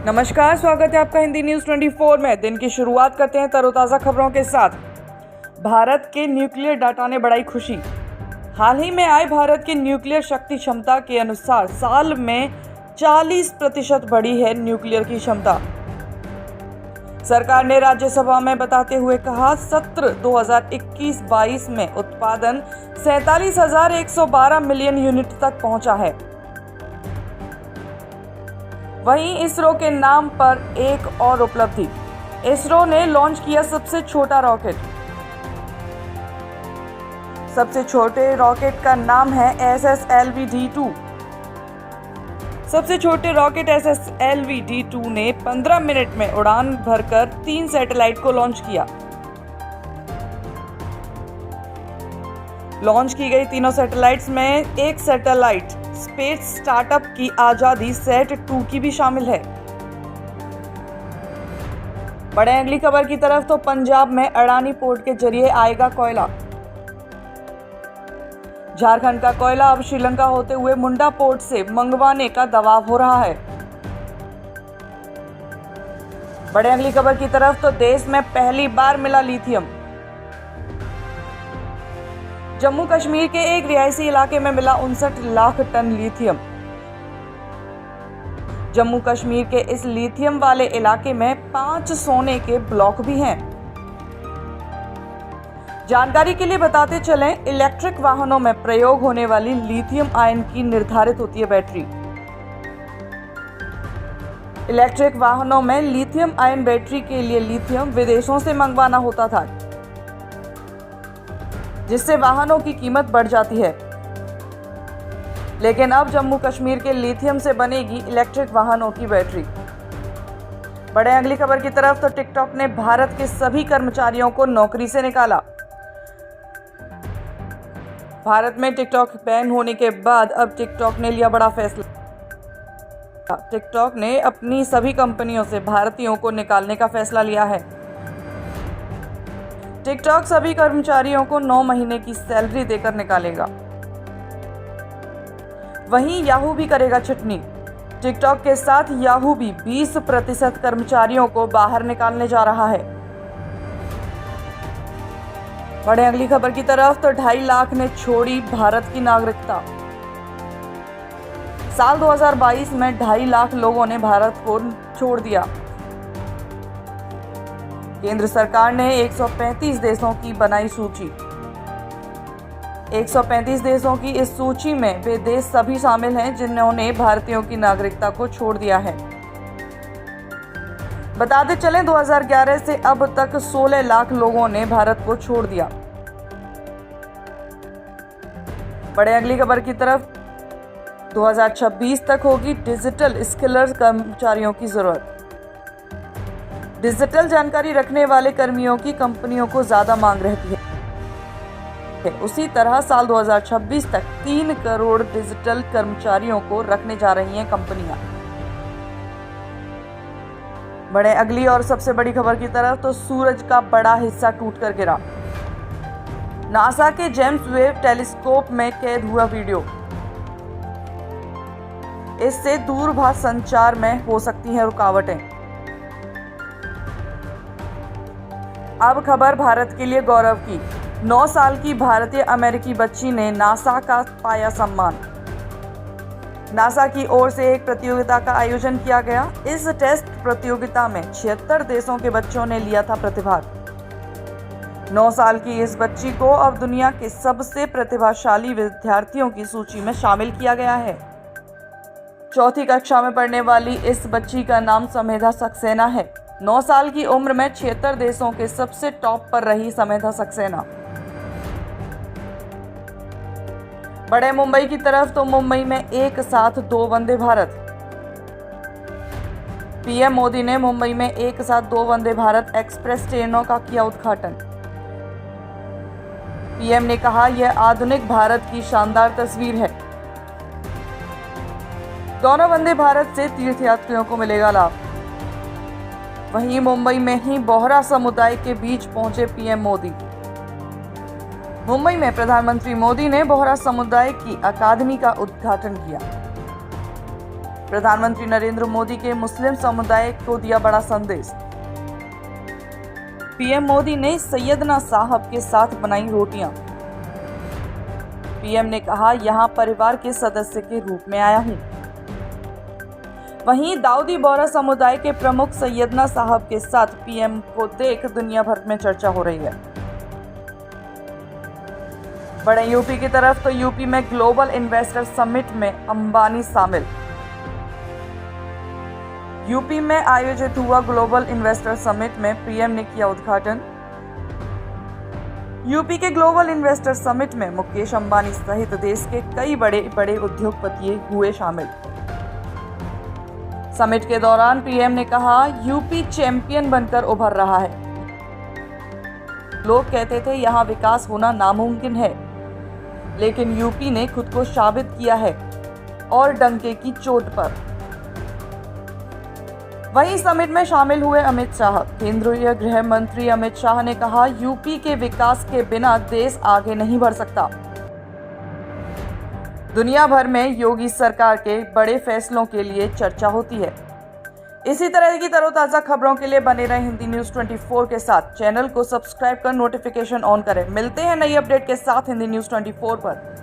नमस्कार, स्वागत है आपका हिंदी न्यूज़ 24 में। दिन की शुरुआत करते हैं तरोताज़ा खबरों के साथ। भारत के न्यूक्लियर डाटा ने बढ़ाई खुशी। हाल ही में आए भारत की न्यूक्लियर शक्ति क्षमता के अनुसार साल में 40% बढ़ी है न्यूक्लियर की क्षमता। सरकार ने राज्यसभा में बताते हुए कहा, सत्र 2021-22 में उत्पादन 47,112 मिलियन यूनिट तक पहुंचा है। वहीं इसरो के नाम पर एक और उपलब्धि, इसरो ने लॉन्च किया सबसे छोटा रॉकेट। सबसे छोटे रॉकेट का नाम है SSLV-D2। सबसे छोटे रॉकेट SSLV-D2 ने 15 मिनट में उड़ान भरकर 3 सैटेलाइट को लॉन्च किया। लॉन्च की गई तीनों सैटेलाइट्स में एक सैटेलाइट स्पेस स्टार्टअप की आजादी SAT-2 की भी शामिल है। बढ़े अगली खबर की तरफ तो पंजाब में अडानी पोर्ट के जरिए आएगा कोयला। झारखंड का कोयला अब श्रीलंका होते हुए मुंडा पोर्ट से मंगवाने का दबाव हो रहा है। बढ़े अगली खबर की तरफ तो देश में पहली बार मिला लिथियम। जम्मू कश्मीर के एक रिहायशी इलाके में मिला 59 लाख टन लिथियम। जम्मू कश्मीर के इस लिथियम वाले इलाके में 5 सोने के ब्लॉक भी हैं। जानकारी के लिए बताते चलें, इलेक्ट्रिक वाहनों में प्रयोग होने वाली लिथियम आयन की निर्धारित होती है बैटरी। इलेक्ट्रिक वाहनों में लिथियम आयन बैटरी के लिए लिथियम विदेशों से मंगवाना होता था, जिससे वाहनों की कीमत बढ़ जाती है। लेकिन अब जम्मू कश्मीर के लिथियम से बनेगी इलेक्ट्रिक वाहनों की बैटरी। बढ़े अगली खबर की तरफ तो टिकटॉक ने भारत के सभी कर्मचारियों को नौकरी से निकाला। भारत में टिकटॉक बैन होने के बाद अब टिकटॉक ने लिया बड़ा फैसला। टिकटॉक ने अपनी सभी कंपनियों से भारतीयों को निकालने का फैसला लिया है। टिकटॉक सभी कर्मचारियों को 9 महीने की सैलरी देकर निकालेगा। वहीं याहू भी करेगा छटनी। टिकटॉक के साथ याहू भी 20% कर्मचारियों को बाहर निकालने जा रहा है। बढ़े अगली खबर की तरफ तो 2.5 लाख ने छोड़ी भारत की नागरिकता। साल 2022 में 2.5 लाख लोगों ने भारत को छोड़ दिया। केंद्र सरकार ने 135 देशों की बनाई सूची। 135 देशों की इस सूची में वे देश सभी शामिल हैं जिन्होंने भारतीयों की नागरिकता को छोड़ दिया है। बताते चलें, 2011 से अब तक 16 लाख लोगों ने भारत को छोड़ दिया। बढ़े अगली खबर की तरफ, 2026 तक होगी डिजिटल स्किलर कर्मचारियों की जरूरत। डिजिटल जानकारी रखने वाले कर्मियों की कंपनियों को ज्यादा मांग रहती है। उसी तरह साल 2026 तक 3 करोड़ डिजिटल कर्मचारियों को रखने जा रही हैं कंपनियां। बढ़े अगली और सबसे बड़ी खबर की तरफ तो सूरज का बड़ा हिस्सा टूटकर गिरा। नासा के जेम्स वेब टेलीस्कोप में कैद हुआ वीडियो। इससे दूरभाष संचार में हो सकती हैं रुकावटें। अब खबर भारत के लिए गौरव की। 9 साल की भारतीय अमेरिकी बच्ची ने नासा का पाया सम्मान। नासा की ओर से एक प्रतियोगिता का आयोजन किया गया। इस टेस्ट प्रतियोगिता में 76 देशों के बच्चों ने लिया था प्रतिभाग। 9 साल की इस बच्ची को अब दुनिया के सबसे प्रतिभाशाली विद्यार्थियों की सूची में शामिल किया गया है। 4th कक्षा में पढ़ने वाली इस बच्ची का नाम समेधा सक्सेना है। 9 साल की उम्र में 76 देशों के सबसे टॉप पर रही समेधा सक्सेना। बढ़े मुंबई की तरफ तो मुंबई में एक साथ 2 वंदे भारत। पीएम मोदी ने मुंबई में एक साथ 2 वंदे भारत एक्सप्रेस ट्रेनों का किया उद्घाटन। पीएम ने कहा, यह आधुनिक भारत की शानदार तस्वीर है। दोनों वंदे भारत से तीर्थयात्रियों को मिलेगा लाभ। वहीं मुंबई में ही बोहरा समुदाय के बीच पहुंचे पीएम मोदी। मुंबई में प्रधानमंत्री मोदी ने बोहरा समुदाय की अकादमी का उद्घाटन किया। प्रधानमंत्री नरेंद्र मोदी के मुस्लिम समुदाय को दिया बड़ा संदेश। पीएम मोदी ने सैयदना साहब के साथ बनाई रोटियां। पीएम ने कहा, यहां परिवार के सदस्य के रूप में आया हूं। वहीं दाऊदी बोहरा समुदाय के प्रमुख सैयदना साहब के साथ पीएम को देख दुनिया भर में चर्चा हो रही है। बड़े यूपी की तरफ तो यूपी में ग्लोबल इन्वेस्टर समिट में अंबानी शामिल। यूपी में आयोजित हुआ ग्लोबल इन्वेस्टर समिट में पीएम ने किया उद्घाटन। यूपी के ग्लोबल इन्वेस्टर समिट में मुकेश अंबानी सहित देश के कई बड़े बड़े उद्योगपति हुए शामिल। समिट के दौरान पीएम ने कहा, यूपी चैंपियन बनकर उभर रहा है। लोग कहते थे यहां विकास होना नामुमकिन है, लेकिन यूपी ने खुद को साबित किया है और डंके की चोट पर। वहीं समिट में शामिल हुए अमित शाह। केंद्रीय गृह मंत्री अमित शाह ने कहा, यूपी के विकास के बिना देश आगे नहीं बढ़ सकता। दुनिया भर में योगी सरकार के बड़े फैसलों के लिए चर्चा होती है। इसी तरह की तरोताजा खबरों के लिए बने रहें हिंदी न्यूज़ 24 के साथ। चैनल को सब्सक्राइब कर नोटिफिकेशन ऑन करें। मिलते हैं नई अपडेट के साथ हिंदी न्यूज़ 24 पर।